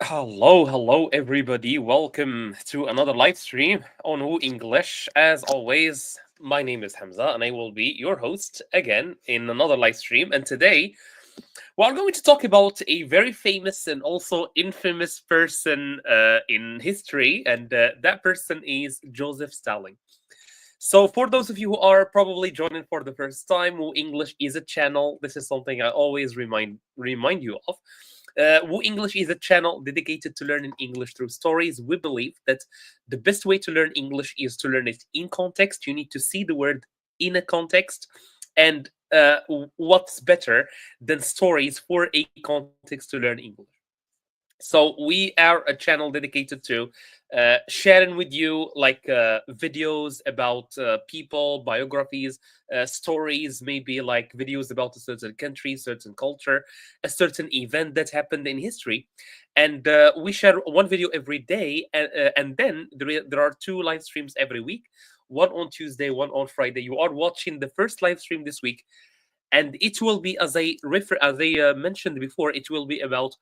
Hello, everybody. Welcome to another live stream on WooEnglish. As always, my name is Hamza, and I will be your host again in another live stream. And today, we're going to talk about a very famous and also infamous person in history, and that person is Joseph Stalin. So, for those of you who are probably joining for the first time, Woo English is a channel. This is something I always remind you of. Woo English is a channel dedicated to learning English through stories. We believe that the best way to learn English is to learn it in context. You need to see the word in a context, and what's better than stories for a context to learn English? So we are a channel dedicated to sharing with you like videos about people, biographies, stories, maybe like videos about a certain country, certain culture, a certain event that happened in history. And we share one video every day, and then there are two live streams every week, one on Tuesday, one on Friday. You are watching the first live stream this week, and it will be, as I mentioned before, it will be about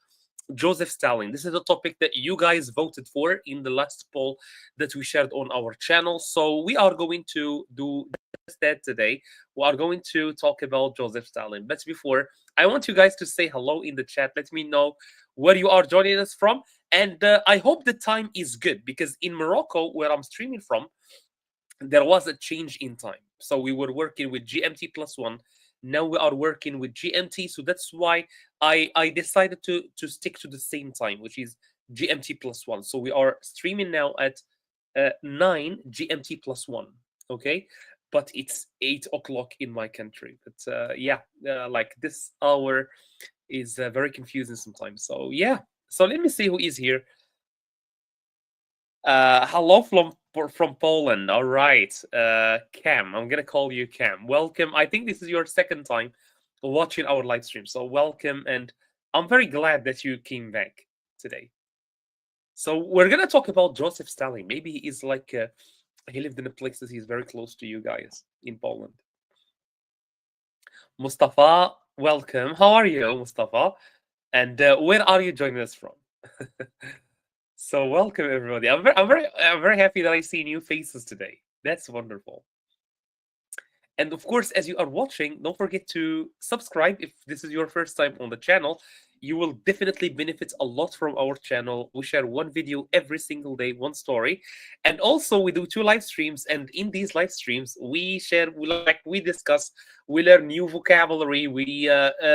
Joseph Stalin. This is a topic that you guys voted for in the last poll that we shared on our channel. So we are going to do just that today. We are going to talk about Joseph Stalin. But before, I want you guys to say hello in the chat. Let me know where you are joining us from. And I hope the time is good, because in Morocco, where I'm streaming from, there was a change in time. So we were working with GMT plus one. Now we are working with GMT. So that's why I decided to stick to the same time, which is GMT plus one. So we are streaming now at 9 GMT plus one. Okay. But it's 8 o'clock in my country. But yeah, like this hour is very confusing sometimes. So yeah. So let me see who is here. Hello from Poland. All right, Cam. I'm gonna call you Cam. Welcome. I think this is your second time watching our live stream, so welcome. And I'm very glad that you came back today. So we're gonna talk about Joseph Stalin. Maybe he is like he lived in a place that he's very close to you guys in Poland. Mustafa, welcome. How are you, Mustafa? And where are you joining us from? So welcome everybody. I'm very happy that I see new faces today. That's wonderful. And of course, as you are watching, don't forget to subscribe if this is your first time on the channel. You will definitely benefit a lot from our channel. We share one video every single day, one story. And also we do two live streams. And in these live streams, we discuss, we learn new vocabulary, we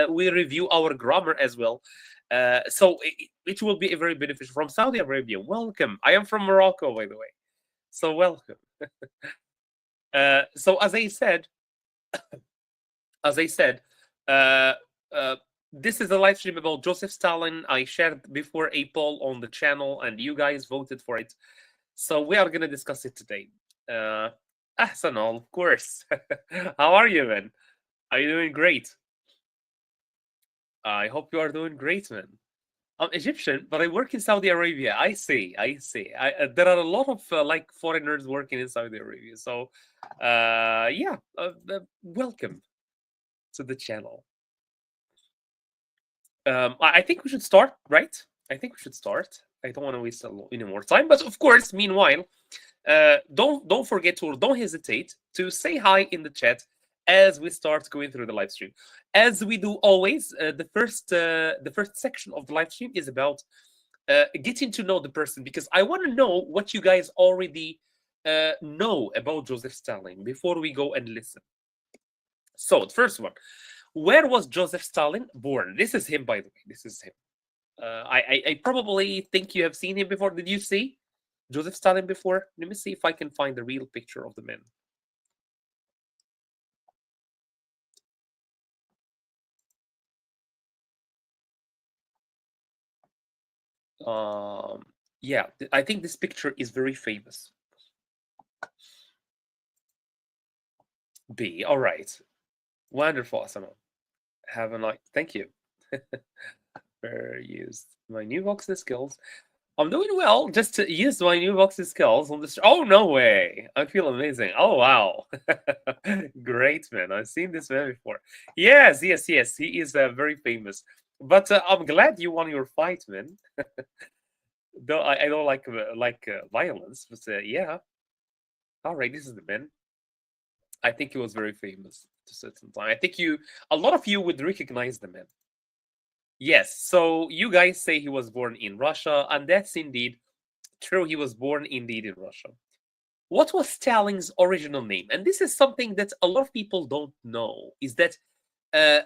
review our grammar as well. So it will be a very beneficial. From Saudi Arabia, welcome. I am from Morocco, by the way. So welcome. So as I said, uh, uh, this is a live stream about Joseph Stalin. I shared before a poll on the channel, and you guys voted for it. So we are gonna discuss it today. Ahsanal, of course. How are you, man? Are you doing great? I hope you are doing great, man. I'm Egyptian, but I work in Saudi Arabia. I see. There are a lot of like foreigners working in Saudi Arabia. So, yeah, welcome to the channel. I think we should start, right? I think we should start. I don't want to waste any more time. But of course, meanwhile, don't forget to, or don't hesitate to say hi in the chat as we start going through the live stream. As we do always, the first section of the live stream is about getting to know the person, because I want to know what you guys already know about Joseph Stalin before we go and listen. So the first one, where was Joseph Stalin born? This is him, by the way. This is him. I probably think you have seen him before. Did you see Joseph Stalin before? Let me see if I can find the real picture of the man. Yeah, I think this picture is very famous. B. All right. Wonderful, Asama. Have a nice. Thank you. Where used my new boxes skills. I'm doing well. Just to use my new boxes skills on this. Oh no way! I feel amazing. Oh wow, great man. I've seen this man before. Yes, yes, yes. He is very famous. But I'm glad you won your fight, man. Though I don't like violence, but yeah. All right, this is the man. I think he was very famous to a certain time. I think a lot of you would recognize the man. Yes, so you guys say he was born in Russia, and that's indeed true. He was born indeed in Russia. What was Stalin's original name? And this is something that a lot of people don't know, is that uh,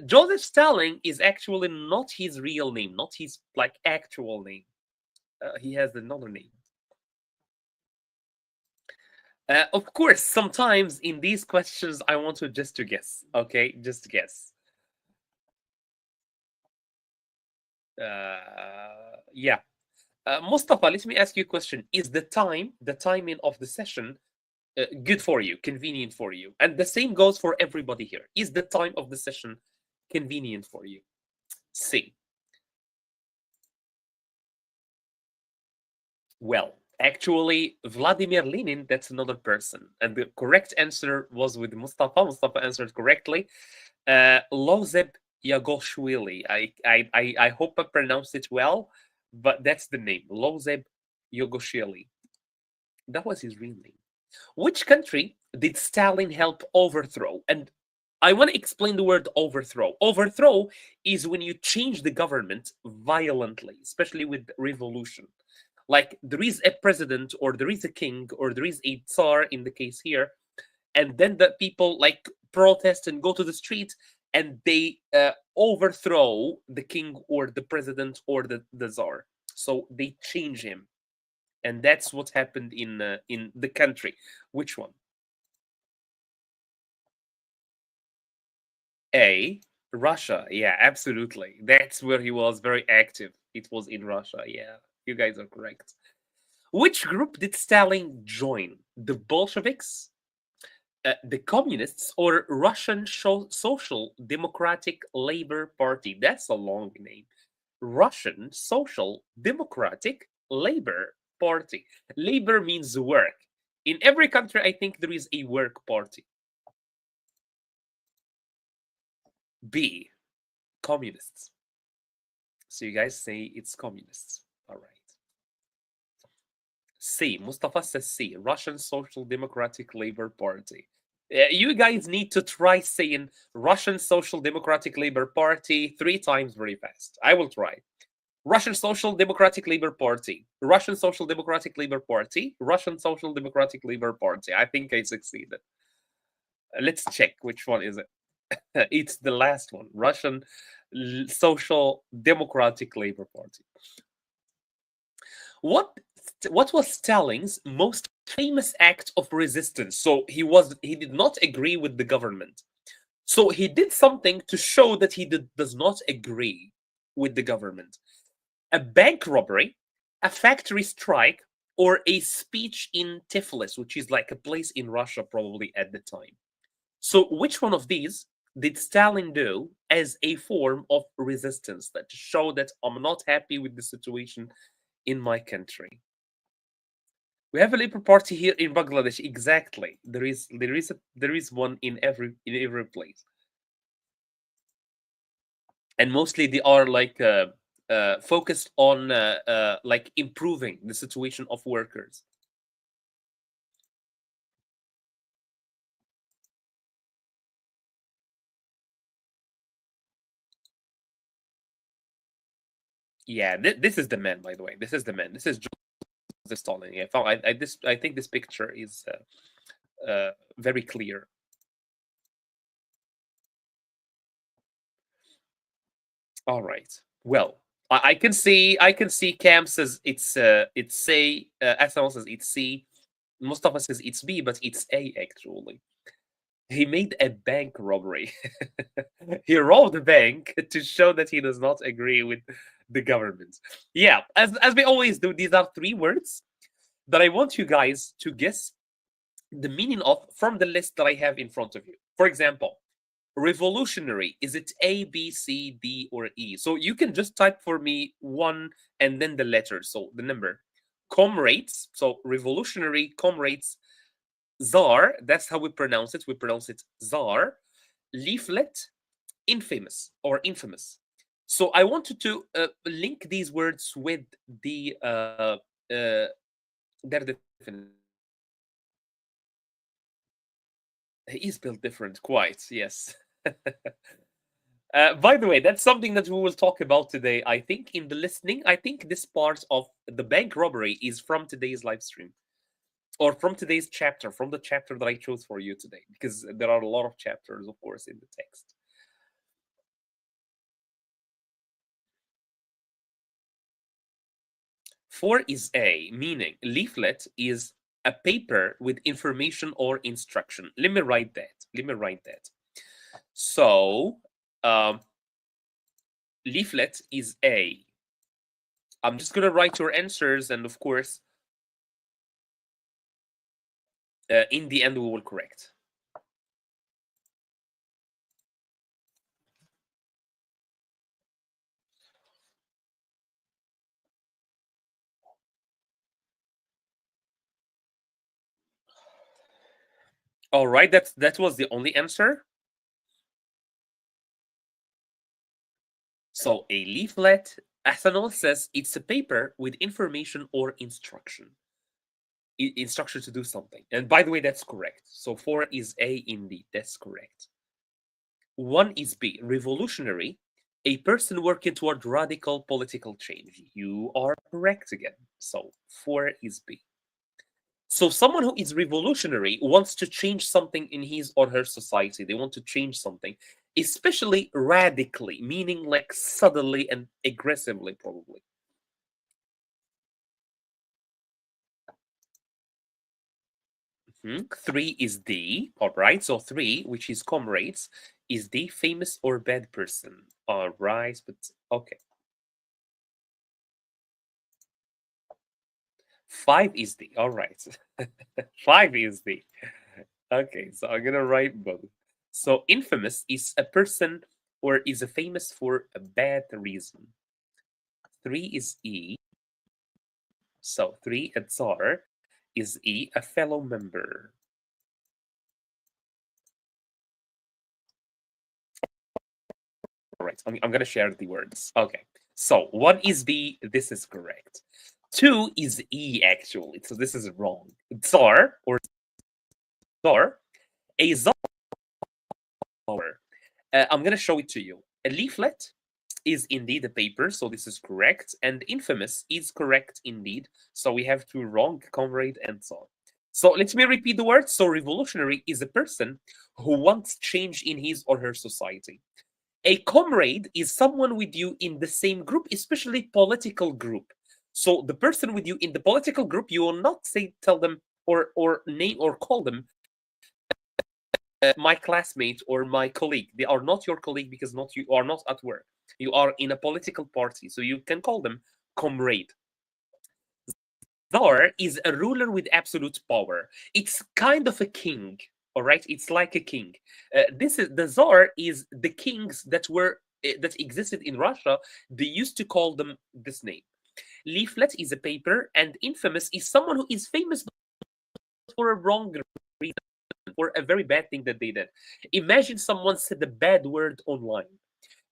Joseph Stalin is actually not his real name, not his like actual name. He has another name. Of course, sometimes in these questions, I want to just to guess. Okay, just guess. Yeah. Mustafa, let me ask you a question. Is the timing of the session good for you, convenient for you? And the same goes for everybody here. Is the time of the session convenient for you? C. Well, actually, Vladimir Lenin, that's another person. And the correct answer was with Mustafa. Mustafa answered correctly. Lozeb Yagoshvili. I hope I pronounced it well, but that's the name. Lozeb Yagoshvili. That was his real name. Which country did Stalin help overthrow? And I want to explain the word overthrow. Overthrow is when you change the government violently, especially with revolution. Like there is a president, or there is a king, or there is a tsar in the case here, and then the people like protest and go to the street, and they overthrow the king or the president or the czar. So they change him, and that's what happened in the country. Which one? A. Russia. Yeah, absolutely. That's where he was very active. It was in Russia. Yeah, you guys are correct. Which group did Stalin join? The Bolsheviks, the Communists, or Russian Social Democratic Labor Party? That's a long name. Russian Social Democratic Labor Party. Labor means work. In every country, I think there is a work party. B. Communists. So you guys say it's communists. All right. C. Mustafa says C. Russian Social Democratic Labor Party. You guys need to try saying Russian Social Democratic Labor Party 3 times very fast. I will try. Russian Social Democratic Labor Party. Russian Social Democratic Labor Party. Russian Social Democratic Labor Party. I think I succeeded. Let's check which one is it. It's the last one. Russian Social Democratic Labor Party. What what was Stalin's most famous act of resistance? So he did not agree with the government. So he did something to show that does not agree with the government. A bank robbery, a factory strike, or a speech in Tiflis, which is like a place in Russia probably at the time. So which one of these did Stalin do as a form of resistance, that to show that I'm not happy with the situation in my country? We have a Labour Party here in Bangladesh. Exactly. There is one in every place, and mostly they are like focused on like improving the situation of workers. Yeah, this is the man, by the way. This is the man. This is Joseph Stalin. Yeah, I think this picture is very clear. All right. Well, I can see Cam says it's say Aslan says it's C. Mustafa says it's B, but it's A actually. He made a bank robbery. He robbed the bank to show that he does not agree with the government. Yeah, as we always do, these are 3 words that I want you guys to guess the meaning of from the list that I have in front of you. For example, revolutionary, is it A, B, C, D, or E? So you can just type for me one and then the letter, so the number. Comrades, so revolutionary comrades. Czar, that's how we pronounce it. We pronounce it czar. Leaflet, infamous or infamous. So I wanted to link these words with the their definition. He is built different, quite, yes. By the way, that's something that we will talk about today. I think in the listening, I think this part of the bank robbery is from today's live stream or from today's chapter, from the chapter that I chose for you today, because there are a lot of chapters, of course, in the text. Four is A, meaning leaflet is a paper with information or instruction. Let me write that. Let me write that. So, leaflet is A. I'm just going to write your answers, and of course, in the end, we will correct. All right, that was the only answer. So a leaflet, ethanol says it's a paper with information or instruction. Instruction to do something. And by the way, that's correct. So 4 is A indeed. That's correct. 1 is B, revolutionary, a person working toward radical political change. You are correct again. So 4 is B. So someone who is revolutionary wants to change something in his or her society. They want to change something, especially radically, meaning like suddenly and aggressively, probably. Mhm. 3 is D. All right. So 3, which is comrades, is the famous or bad person. All right. But okay. 5 is D. All right. 5 is D. Okay. So I'm going to write both. So infamous is a person or is a famous for a bad reason. 3 is E. So 3 at Tsar is E, a fellow member. All right, I'm going to share the words. Okay, so 1 is B, this is correct. 2 is E, actually, so this is wrong. Tsar, or Tsar, a czar. I'm going to show it to you. A leaflet is indeed a paper, so this is correct. And infamous is correct indeed. So we have two wrong, comrade and Tsar. So let me repeat the words. So revolutionary is a person who wants change in his or her society. A comrade is someone with you in the same group, especially political group. So the person with you in the political group, you will not say, tell them, or name or call them my classmate or my colleague. They are not your colleague because not you are not at work. You are in a political party, so you can call them comrade. Czar is a ruler with absolute power. It's kind of a king, all right? It's like a king. This is the Tsar is the kings that were that existed in Russia. They used to call them this name. Leaflet is a paper, and infamous is someone who is famous for a wrong reason, for a very bad thing that they did. Imagine someone said a bad word online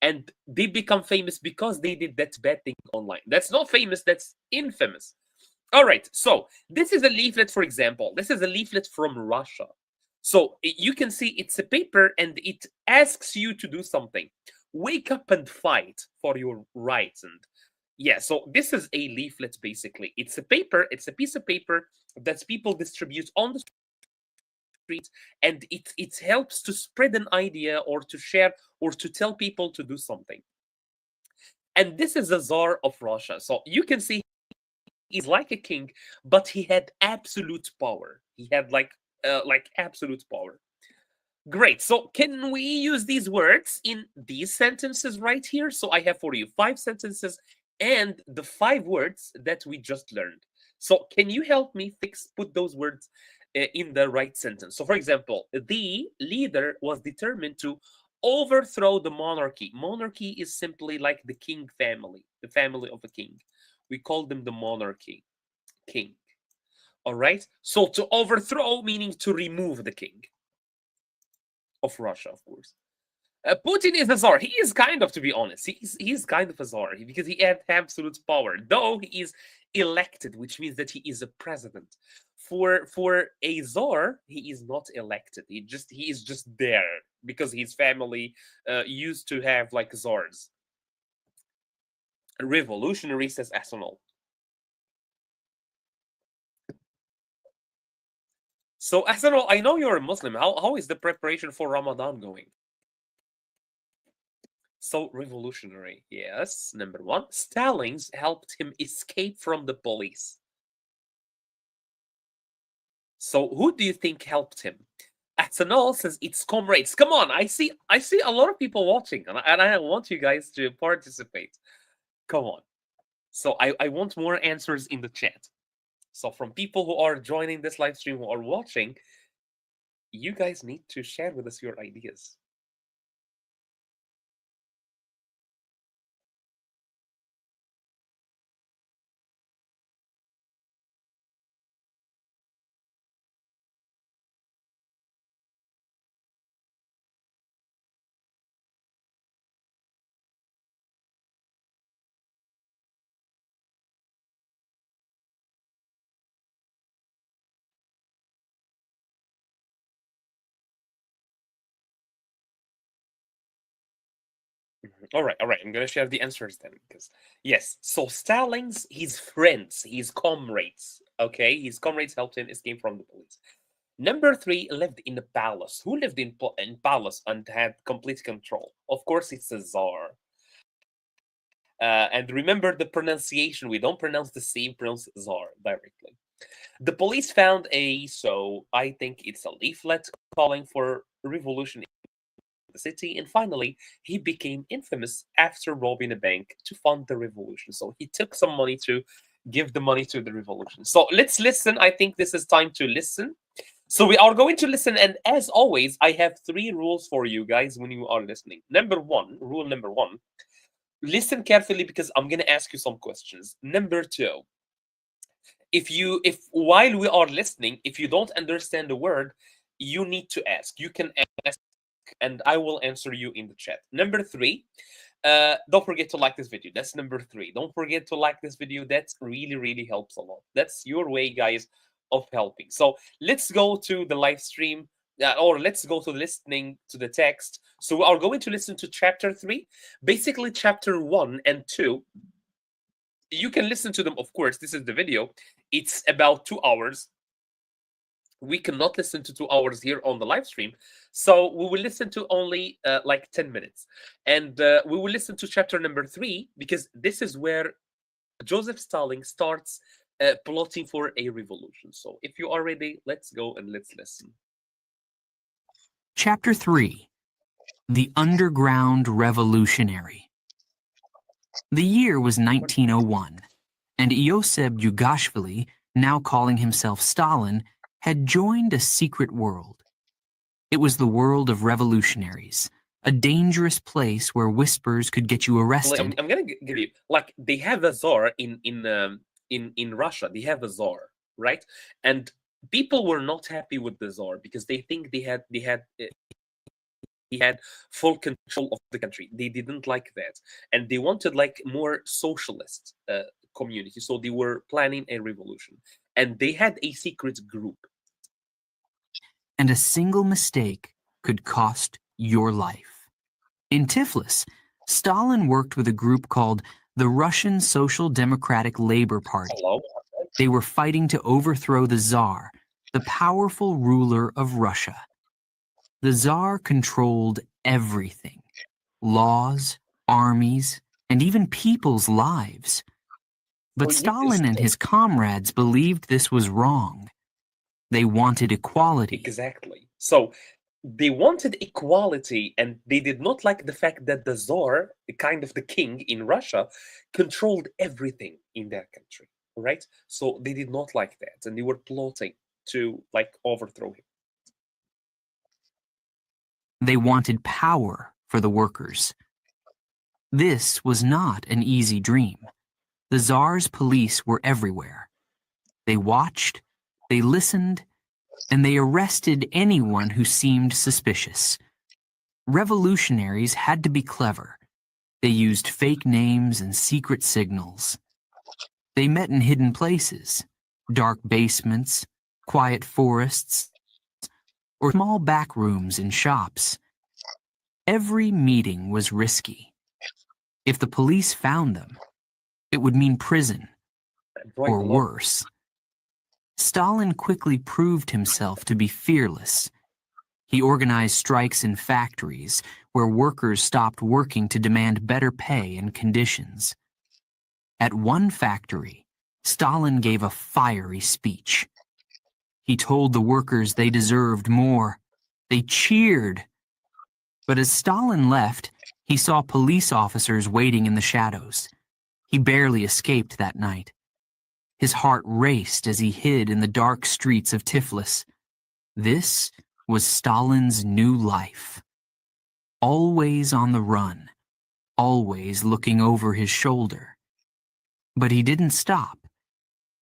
and they become famous because they did that bad thing online. That's not famous, that's infamous. All right, so this is a leaflet, for example. This is a leaflet from Russia. So you can see it's a paper and it asks you to do something. Wake up and fight for your rights. And yeah, so this is a leaflet basically. It's a paper, it's a piece of paper that people distribute on the street, and it helps to spread an idea or to share or to tell people to do something. And this is the Tsar of Russia. So you can see he's like a king, but he had absolute power. He had like absolute power. Great. So can we use these words in these sentences right here? So I have for you 5 sentences and the 5 words that we just learned. So can you help me put those words in the right sentence? So for example, the leader was determined to overthrow the monarchy. Monarchy is simply like the king family, the family of a king. We call them the monarchy, king. All right. So to overthrow meaning to remove the king of Russia, of course. Putin is a czar. He is kind of, to be honest, he's kind of a czar because he has absolute power. Though he is elected, which means that he is a president. For a czar, he is not elected. He is just there because his family used to have like czars. Revolutionary, says Arsenal. So Arsenal, I know you're a Muslim. How is the preparation for Ramadan going? So revolutionary, yes. Number one, Stalin's helped him escape from the police. So who do you think helped him? Arsenal says it's comrades. Come on, I see a lot of people watching, and I want you guys to participate. Come on. So I want more answers in the chat. So from people who are joining this live stream, who are watching, you guys need to share with us your ideas. All right. I'm gonna share the answers then, because yes. So Stalin's his friends, his comrades. Okay, his comrades helped him escape from the police. Number three lived in a palace. Who lived in palace and had complete control? Of course, it's a czar. And remember the pronunciation. We don't pronounce the same pronounce czar directly. The police found so I think it's a leaflet calling for revolution in the city, and finally he became infamous after robbing a bank to fund the revolution. So he took some money to give the money to the revolution. So let's listen. I think this is time to listen. So we are going to listen, and as always, I have 3 rules for you guys when you are listening. Rule number one, listen carefully because I'm going to ask you some questions. Number 2, if while we are listening, if you don't understand the word, you need to ask. You can ask, and I will answer you in the chat. Number 3, don't forget to like this video. That's number 3. Don't forget to like this video. That really helps a lot. That's your way, guys, of helping. So let's go to the live stream, or let's go to listening to the text. So we are going to listen to chapter 3. Basically, chapter 1 and 2, you can listen to them, of course. This is the video. It's about 2 hours. We cannot listen to 2 hours here on the live stream, so we will listen to only like 10 minutes, and we will listen to chapter number 3 because this is where Joseph Stalin starts plotting for a revolution. So if you are ready, let's go and let's listen. Chapter 3: The Underground Revolutionary. The year was 1901, and Ioseb Yugashvili, now calling himself Stalin, had joined a secret world. It was the world of revolutionaries, a dangerous place where whispers could get you arrested. I'm gonna give you, like, they have a czar in Russia. They have a czar, right? And people were not happy with the czar because they think he had full control of the country. They didn't like that, and they wanted like more socialist community. So they were planning a revolution, and they had a secret group. And a single mistake could cost your life. In Tiflis, Stalin worked with a group called the Russian Social Democratic Labor Party. Hello? They were fighting to overthrow the Tsar, the powerful ruler of Russia. The Tsar controlled everything: laws, armies, and even people's lives. But Stalin and his comrades believed this was wrong. They wanted equality. Exactly. So they wanted equality, and they did not like the fact that the Tsar, kind of the king in Russia, controlled everything in their country, right? So they did not like that, and they were plotting to like overthrow him. They wanted power for the workers. This was not an easy dream. The Tsar's police were everywhere. They watched, they listened, and they arrested anyone who seemed suspicious. Revolutionaries had to be clever. They used fake names and secret signals. They met in hidden places, dark basements, quiet forests, or small back rooms in shops. Every meeting was risky. If the police found them, it would mean prison, or worse. Stalin quickly proved himself to be fearless. He organized strikes in factories where workers stopped working to demand better pay and conditions. At one factory, Stalin gave a fiery speech. He told the workers they deserved more. They cheered. But as Stalin left, he saw police officers waiting in the shadows. He barely escaped that night. His heart raced as he hid in the dark streets of Tiflis. This was Stalin's new life. Always on the run, always looking over his shoulder. But he didn't stop.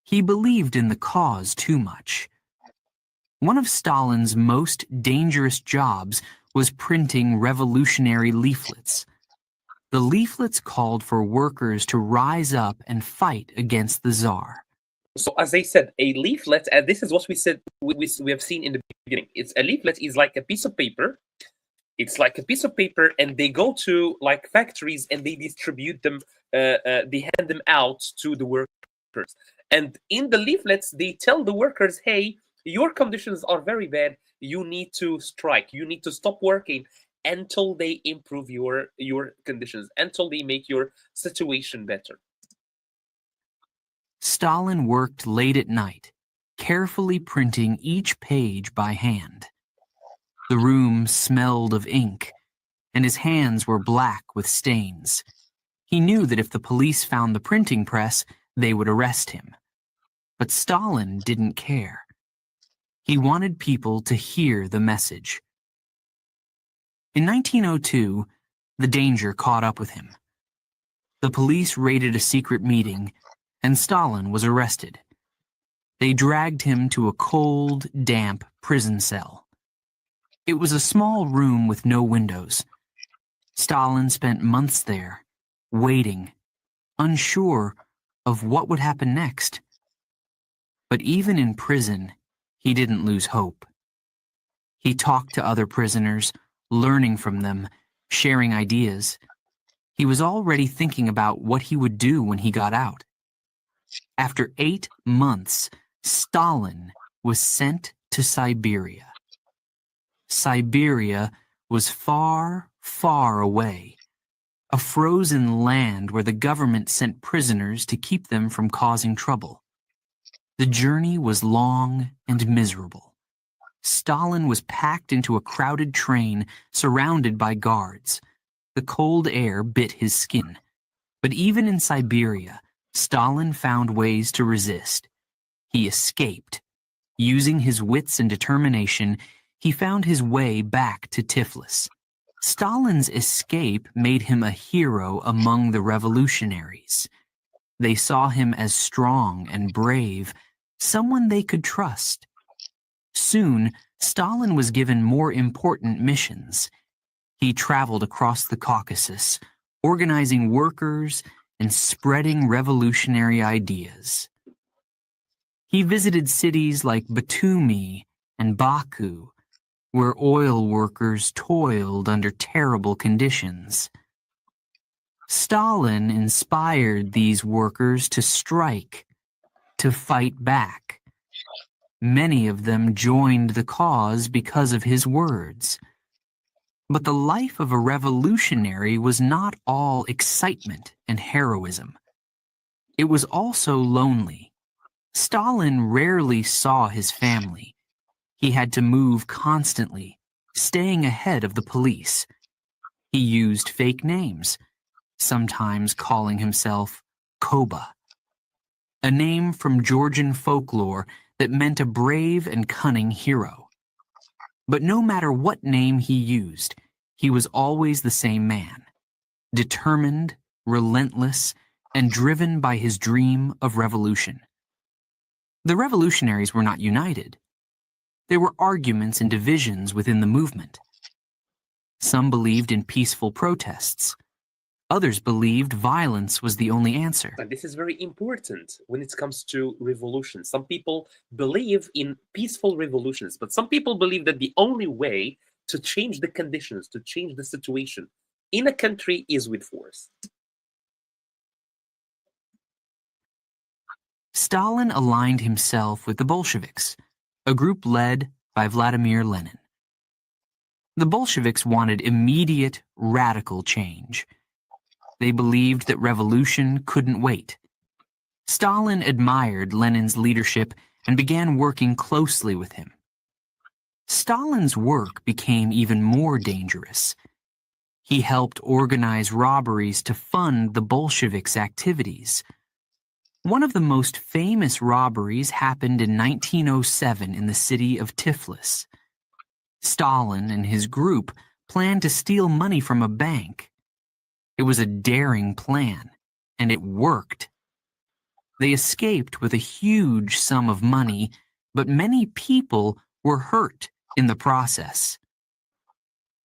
He believed in the cause too much. One of Stalin's most dangerous jobs was printing revolutionary leaflets. The leaflets called for workers to rise up and fight against the Tsar. So, as I said, a leaflet, and this is what we said we have seen in the beginning. It's a leaflet is like a piece of paper. It's like a piece of paper, and they go to like factories and they distribute them. They hand them out to the workers. And in the leaflets, they tell the workers, "Hey, your conditions are very bad. You need to strike. You need to stop working until they improve your conditions, until they make your situation better." Stalin worked late at night, carefully printing each page by hand. The room smelled of ink, and his hands were black with stains. He knew that if the police found the printing press, they would arrest him. But Stalin didn't care. He wanted people to hear the message. In 1902, the danger caught up with him. The police raided a secret meeting, and Stalin was arrested. They dragged him to a cold, damp prison cell. It was a small room with no windows. Stalin spent months there, waiting, unsure of what would happen next. But even in prison, he didn't lose hope. He talked to other prisoners, learning from them, sharing ideas. He was already thinking about what he would do when he got out. After 8 months, Stalin was sent to Siberia. Siberia was far, far away, a frozen land where the government sent prisoners to keep them from causing trouble. The journey was long and miserable. Stalin was packed into a crowded train surrounded by guards. The cold air bit his skin. But even in Siberia, Stalin found ways to resist. He escaped. Using his wits and determination, he found his way back to Tiflis. Stalin's escape made him a hero among the revolutionaries. They saw him as strong and brave, someone they could trust. Soon, Stalin was given more important missions. He traveled across the Caucasus, organizing workers and spreading revolutionary ideas. He visited cities like Batumi and Baku, where oil workers toiled under terrible conditions. Stalin inspired these workers to strike, to fight back. Many of them joined the cause because of his words. But the life of a revolutionary was not all excitement and heroism. It was also lonely. Stalin rarely saw his family. He had to move constantly, staying ahead of the police. He used fake names, sometimes calling himself Koba, a name from Georgian folklore that meant a brave and cunning hero. But no matter what name he used, he was always the same man, determined, relentless, and driven by his dream of revolution. The revolutionaries were not united. There were arguments and divisions within the movement. Some believed in peaceful protests. Others believed violence was the only answer. And this is very important when it comes to revolution. Some people believe in peaceful revolutions, but some people believe that the only way to change the conditions, to change the situation in a country is with force. Stalin aligned himself with the Bolsheviks, a group led by Vladimir Lenin. The Bolsheviks wanted immediate, radical change. They believed that revolution couldn't wait. Stalin admired Lenin's leadership and began working closely with him. Stalin's work became even more dangerous. He helped organize robberies to fund the Bolsheviks' activities. One of the most famous robberies happened in 1907 in the city of Tiflis. Stalin and his group planned to steal money from a bank. It was a daring plan, and it worked. They escaped with a huge sum of money, but many people were hurt in the process.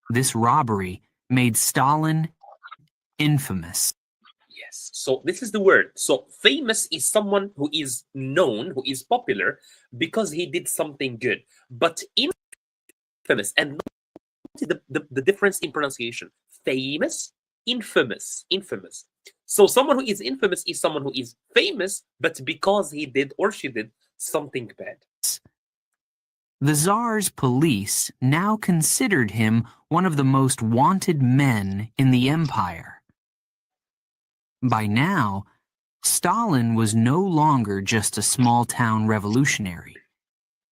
This robbery made Stalin infamous. Yes, so this is the word. So famous is someone who is known, who is popular because he did something good. But infamous, and the difference in pronunciation. Famous, infamous. So someone who is infamous is someone who is famous, but because he did or she did something bad. The Tsar's police now considered him one of the most wanted men in the empire. By now, Stalin was no longer just a small-town revolutionary.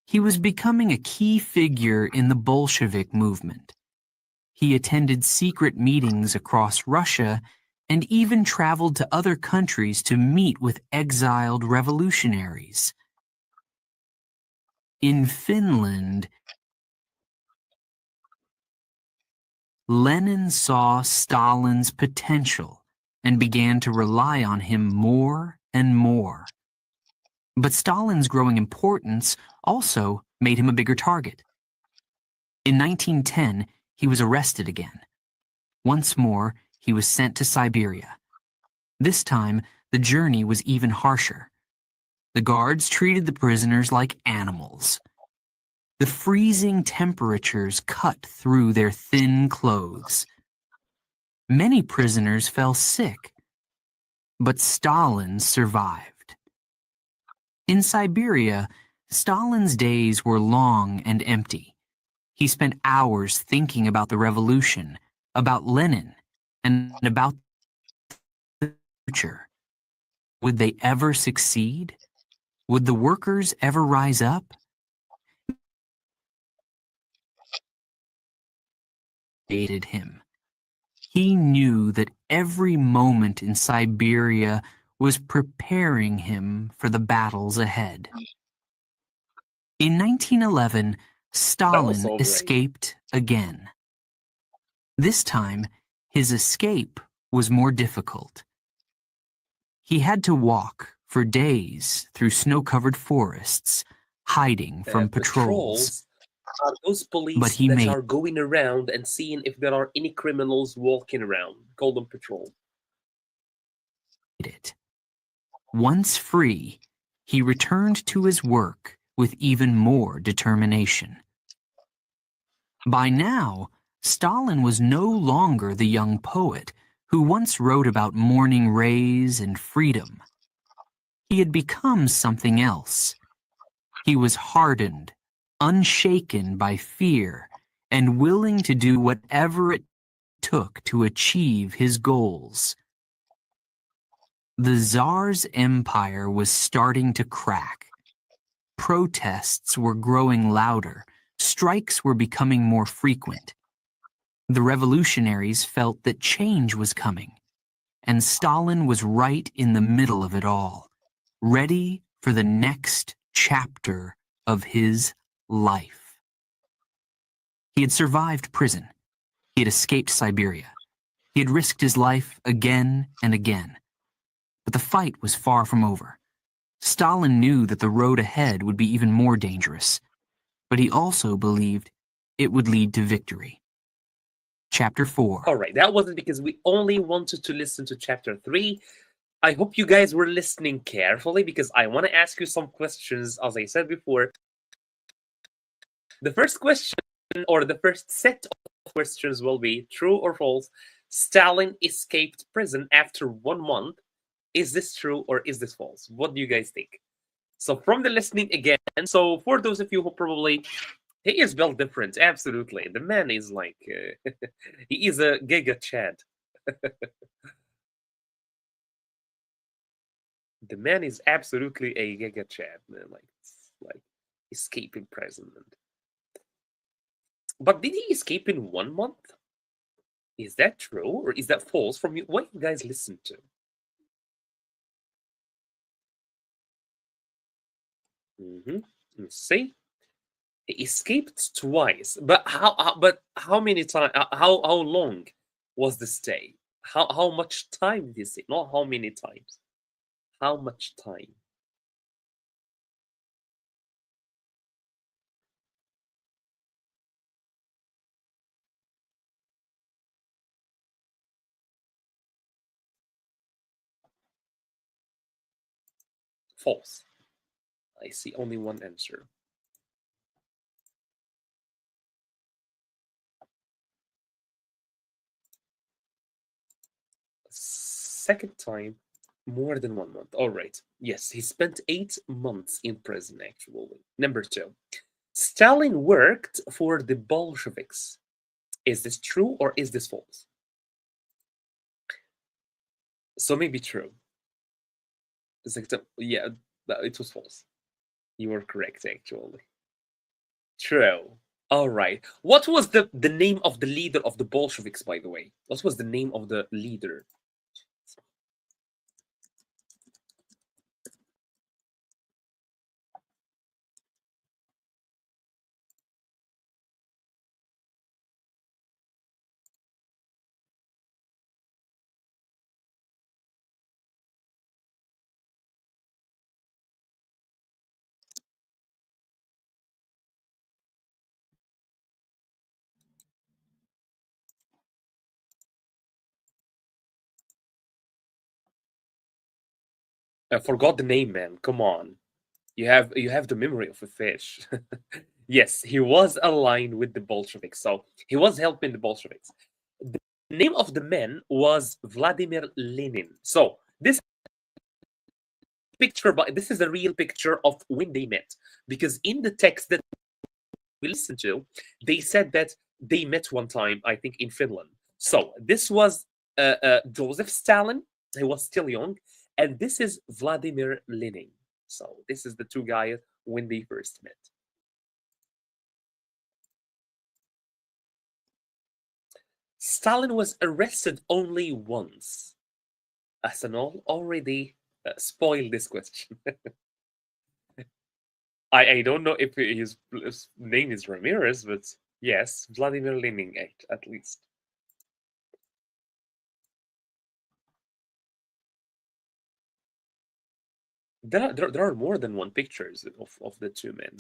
He was becoming a key figure in the Bolshevik movement. He attended secret meetings across Russia and even traveled to other countries to meet with exiled revolutionaries. In Finland, Lenin saw Stalin's potential and began to rely on him more and more. But Stalin's growing importance also made him a bigger target. In 1910, he was arrested again. Once more, he was sent to Siberia. This time, the journey was even harsher. The guards treated the prisoners like animals. The freezing temperatures cut through their thin clothes. Many prisoners fell sick, but Stalin survived. In Siberia, Stalin's days were long and empty. He spent hours thinking about the revolution, about Lenin, and about the future. Would they ever succeed? Would the workers ever rise up? Hated him. He knew that every moment in Siberia was preparing him for the battles ahead. In 1911, Stalin escaped again. This time, his escape was more difficult. He had to walk for days through snow-covered forests, hiding from patrols. Are those police But he that are going around and seeing if there are any criminals walking around. Call them patrol. Once free, he returned to his work with even more determination. By now, Stalin was no longer the young poet who once wrote about morning rays and freedom. He had become something else. He was hardened, unshaken by fear, and willing to do whatever it took to achieve his goals. The Tsar's empire was starting to crack. Protests were growing louder. Strikes were becoming more frequent. The revolutionaries felt that change was coming, and Stalin was right in the middle of it all, ready for the next chapter of his life. He had survived prison. He had escaped Siberia. He had risked his life again and again. But the fight was far from over. Stalin knew that the road ahead would be even more dangerous, but he also believed it would lead to victory. Chapter 4. All right, that wasn't because we only wanted to listen to chapter 3. I hope you guys were listening carefully because I want to ask you some questions. As I said before, the first question or the first set of questions will be true or false. Stalin escaped prison after 1 month. Is this true or is this false? What do you guys think? So, from the listening again, so for those of you who probably he is built different, absolutely. The man is like he is a giga Chad. The man is absolutely a giga Chad, man. Like escaping prison. But did he escape in 1 month? Is that true or is that false from you? What you guys listen to? Let's see. He escaped twice, but how many times? How long was the stay? How much time did he stay? Not how many times. How much time? False. I see only one answer. Second time, more than 1 month. All right. Yes, he spent 8 months in prison, actually. Number two, Stalin worked for the Bolsheviks. Is this true or is this false? So maybe true. Yeah, it was false. You were correct, actually. True. All right. What was the name of the leader of the Bolsheviks, by the way? What was the name of the leader? I forgot the name, man. Come on. You have the memory of a fish. Yes, he was aligned with the Bolsheviks, so he was helping the Bolsheviks. The name of the man was Vladimir Lenin. So this picture, but this is a real picture of when they met, because in the text that we listened to, they said that they met one time, I think, in Finland. So this was Joseph Stalin. He was still young, and this is Vladimir Lenin. So this is the two guys when they first met. Stalin was arrested only once. Asanol already spoiled this question. I don't know if his name is Ramirez, but yes, Vladimir Lenin at least. There are more than one pictures of the two men.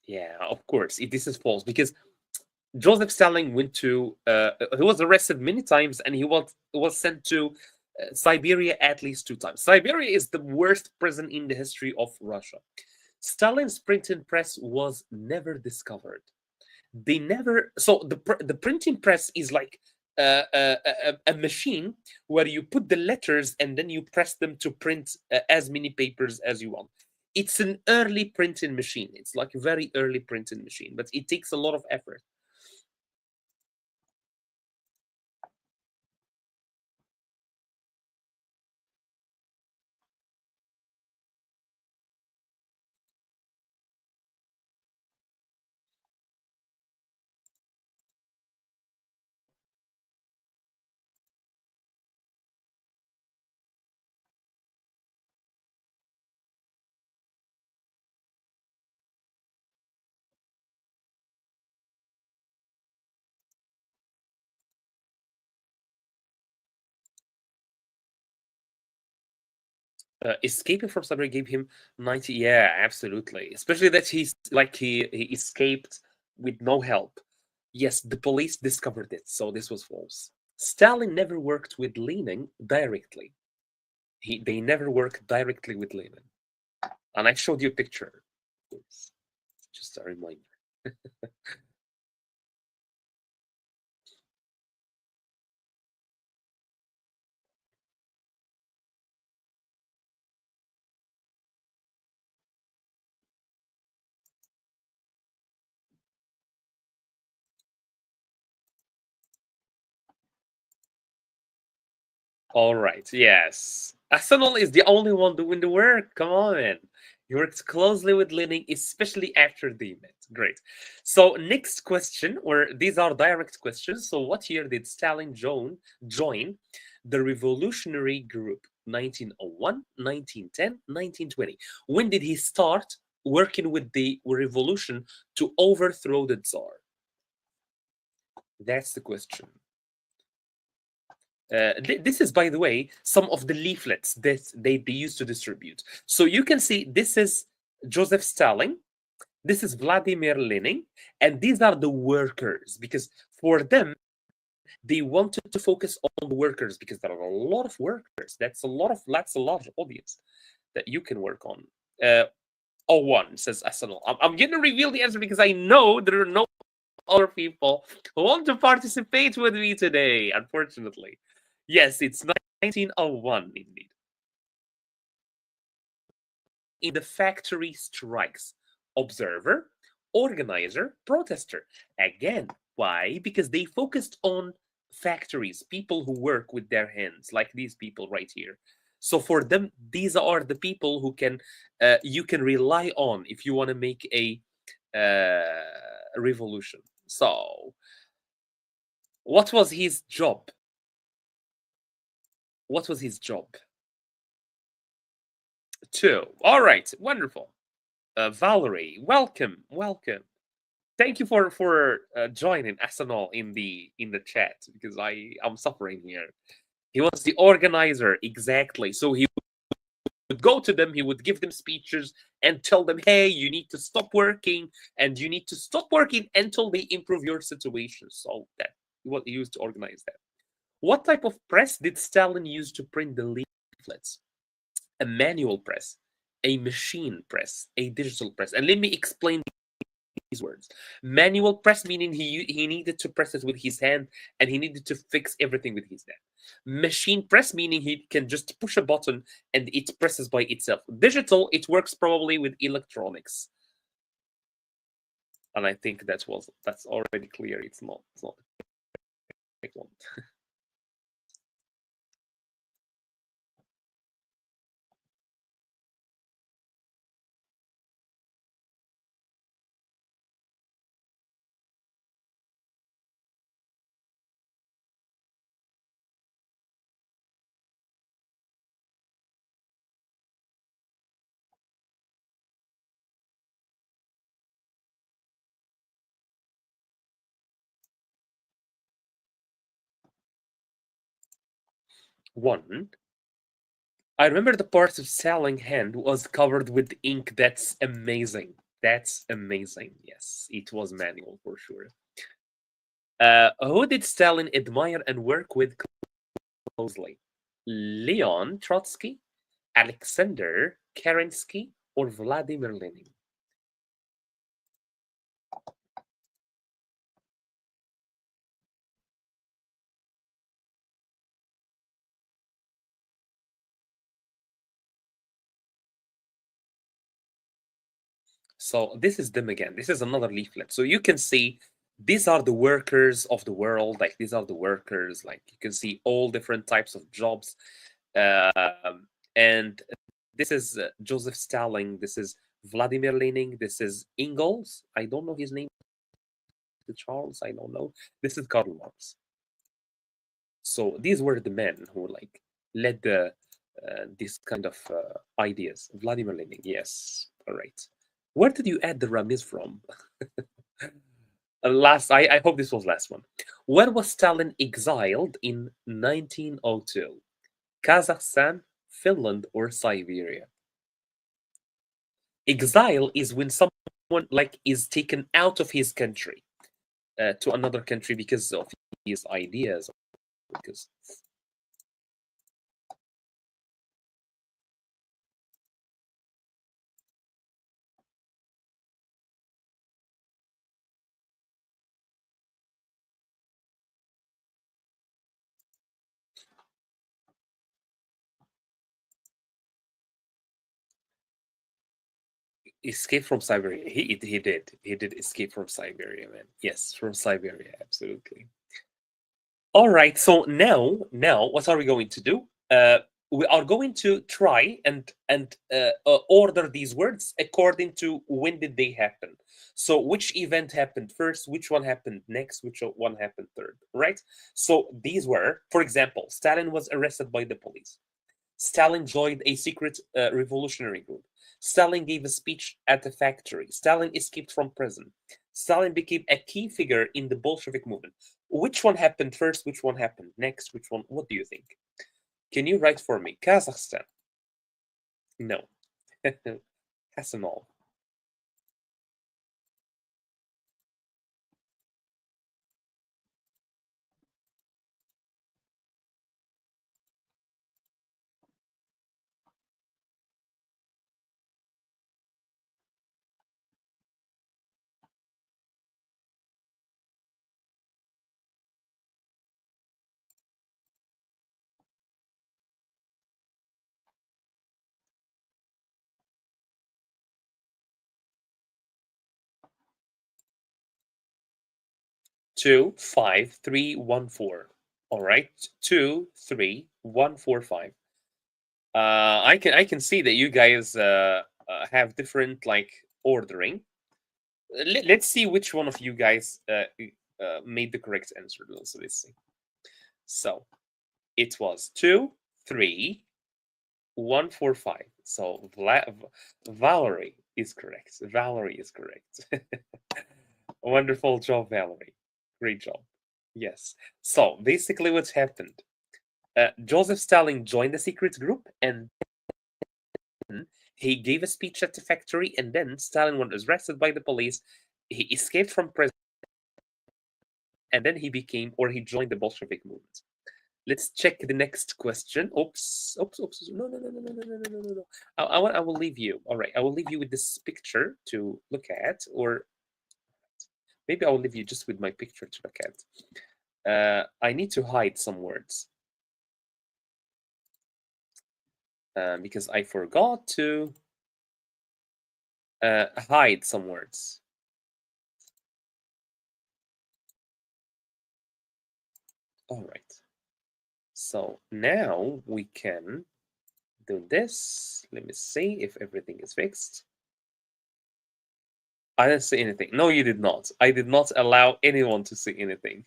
Yeah, of course. This is false because Joseph Stalin went to. He was arrested many times, and he was sent to Siberia at least 2 times. Siberia is the worst prison in the history of Russia. Stalin's printing press was never discovered. They never. So the printing press is like a machine where you put the letters and then you press them to print as many papers as you want. It's an early printing machine. It's like a very early printing machine, but it takes a lot of effort. Escaping from Siberia gave him 90. Yeah, absolutely. Especially that he escaped with no help. Yes, the police discovered it, so this was false. Stalin never worked with Lenin directly. They never worked directly with Lenin. And I showed you a picture. It's just a reminder. All right, yes. Arsenal is the only one doing the work. Come on. He works closely with Lenin, especially after they met. Great. So next question, or these are direct questions. So what year did Stalin join the revolutionary group? 1901, 1910, 1920. When did he start working with the revolution to overthrow the Tsar? That's the question. This is, by the way, some of the leaflets that they used to distribute. So you can see this is Joseph Stalin, this is Vladimir Lenin, and these are the workers, because for them, they wanted to focus on the workers because there are a lot of workers. That's a large audience that you can work on. 01 says Arsenal. I'm going to reveal the answer because I know there are no other people who want to participate with me today, unfortunately. Yes, it's 1901 indeed. In the factory strikes, observer, organizer, protester. Again, why? Because they focused on factories, people who work with their hands, like these people right here. So for them, these are the people who you can rely on if you want to make a revolution. So, what was his job? What was his job? 2. All right, wonderful. Valerie, welcome. Thank you for joining Arsenal in the chat, because I'm suffering here. He was the organizer, exactly. So he would go to them, he would give them speeches and tell them, hey, you need to stop working, and you need to stop working until they improve your situation. So that what he used to organize that. What type of press did Stalin use to print the leaflets? A manual press, a machine press, a digital press. And let me explain these words. Manual press meaning he needed to press it with his hand, and he needed to fix everything with his hand. Machine press meaning he can just push a button and it presses by itself. Digital, it works probably with electronics. And I think that's already clear. It's not the correct one. One, I remember the part of Salling hand was covered with ink. That's amazing. That's amazing. Yes, it was manual for sure. Who did Stalin admire and work with closely? Leon Trotsky, Alexander Kerensky, or Vladimir Lenin? So this is them again. This is another leaflet. So you can see these are the workers of the world. Like these are the workers. Like you can see all different types of jobs. And this is Joseph Stalin. This is Vladimir Lenin. This is Engels. I don't know his name. Charles. I don't know. This is Karl Marx. So these were the men who like led this kind of ideas. Vladimir Lenin. Yes. All right. Where did you add the Ramiz from? I hope this was last one. Where was Stalin exiled in 1902? Kazakhstan, Finland, or Siberia? Exile is when someone like is taken out of his country to another country because of his ideas. Because escape from Siberia. He did escape from Siberia, man. Yes, from Siberia, absolutely. All right. So now, what are we going to do? We are going to try and order these words according to when did they happen. So which event happened first? Which one happened next? Which one happened third? Right. So these were, for example, Stalin was arrested by the police. Stalin joined a secret revolutionary group. Stalin gave a speech at the factory. Stalin escaped from prison. Stalin became a key figure in the Bolshevik movement. Which one happened first? Which one happened next? Which one? What do you think? Can you write for me? Kazakhstan. No. Hassanal. 25314. All right. 23145. I can see that you guys have different like ordering. Let's see which one of you guys made the correct answer. So let's see. So it was 23145. So Valerie is correct. Valerie is correct. Wonderful job, Valerie. Great job. Yes. So basically, what happened? Joseph Stalin joined the secret group, and he gave a speech at the factory, and then Stalin was arrested by the police. He escaped from prison, and then he joined the Bolshevik movement. Let's check the next question. Oops. No. I will leave you. All right, I will leave you with this picture to look at, or maybe I will leave you just with my picture to look at. I need to hide some words because I forgot to hide some words. All right. So now we can do this. Let me see if everything is fixed. I didn't see anything. No, you did not. I did not allow anyone to see anything.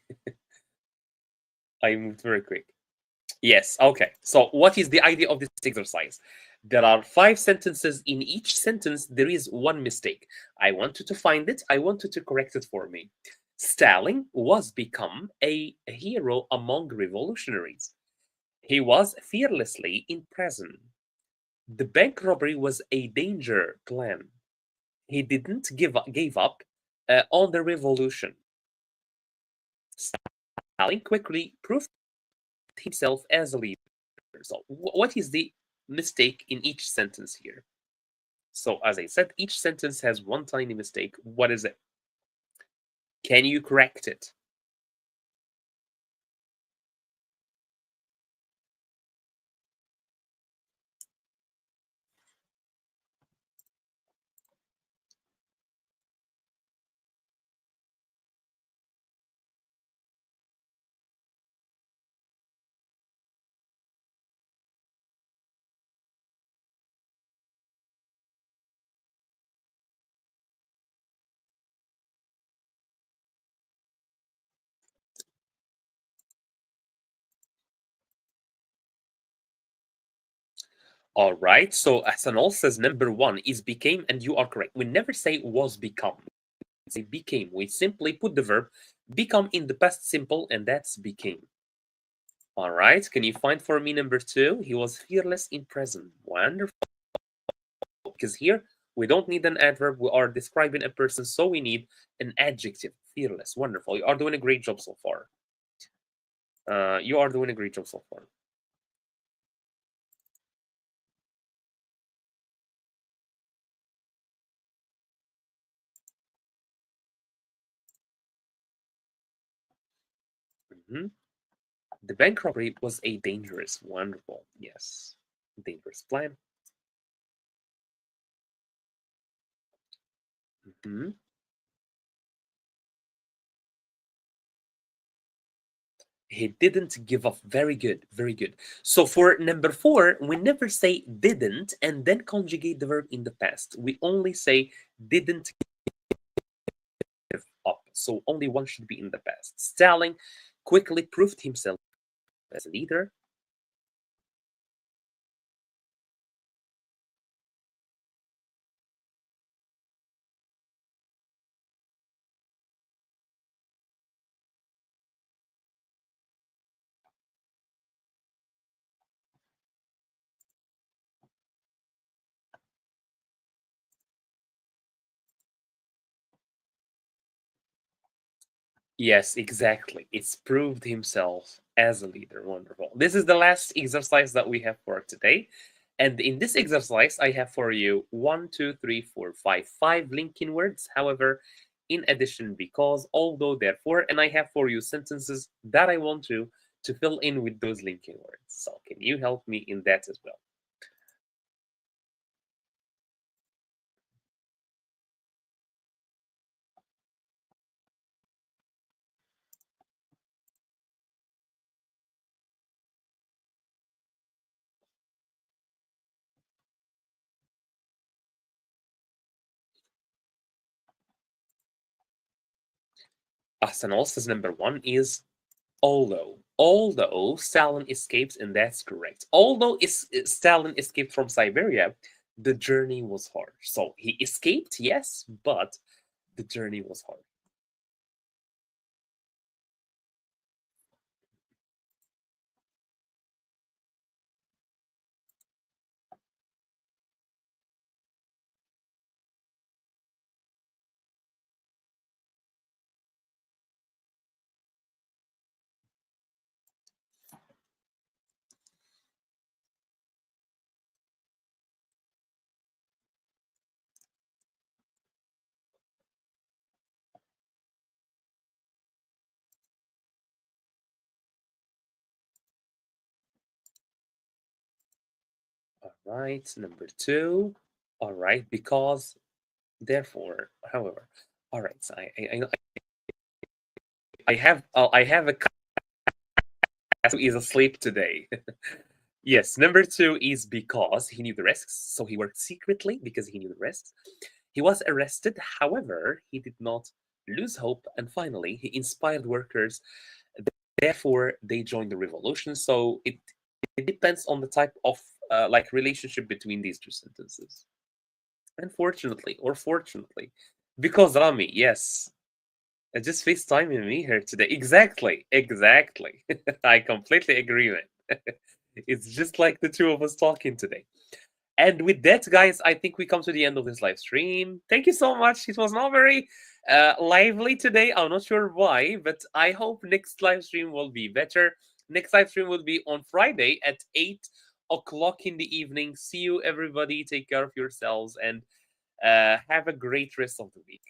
I moved very quick. Yes, okay. So what is the idea of this exercise? There are 5 sentences. In each sentence, there is one mistake. I want you to find it. I want you to correct it for me. Stalin was become a hero among revolutionaries. He was fearlessly in prison. The bank robbery was a danger plan. He didn't gave up on the revolution. Stalin quickly proved himself as a leader. So what is the mistake in each sentence here? So as I said, each sentence has one tiny mistake. What is it? Can you correct it? All right. So Hasanol says number 1 is became, and you are correct. We never say was become. We say became. We simply put the verb become in the past simple, and that's became. All right. Can you find for me number 2? He was fearless in prison. Wonderful. Because here we don't need an adverb. We are describing a person, so we need an adjective. Fearless. Wonderful. You are doing a great job so far. You are doing a great job so far. The bank robbery was a dangerous, wonderful, yes, dangerous plan. Mhm. He didn't give up. Very good, very good. So for number 4, we never say didn't and then conjugate the verb in the past. We only say didn't give up. So only one should be in the past. Stalin quickly proved himself as a leader. Yes, exactly. It's proved himself as a leader. Wonderful. This is the last exercise that we have for today. And in this exercise, I have for you 1, 2, 3, 4, 5, 5 linking words. However, in addition, because, although, therefore, and I have for you sentences that I want to fill in with those linking words. So can you help me in that as well? Ahsan, says number 1 is although Stalin escapes, and that's correct. Although Stalin escaped from Siberia, the journey was hard. So he escaped, yes, but the journey was hard. All right, number 2. All right, because, therefore, however. All right, so I have a cat who is asleep today. Yes, number 2 is because he knew the risks, so he worked secretly because he knew the risks. He was arrested, however, he did not lose hope, and finally, he inspired workers. Therefore, they joined the revolution. So it depends on the type of like relationship between these two sentences. Unfortunately, or fortunately, because Rami, yes, just FaceTiming me here today. Exactly, exactly. I completely agree with it. It's just like the two of us talking today. And with that, guys, I think we come to the end of this live stream. Thank you so much. It was not very lively today. I'm not sure why, but I hope next live stream will be better. Next live stream will be on Friday at 8 o'clock in the evening. See you, everybody. Take care of yourselves and have a great rest of the week.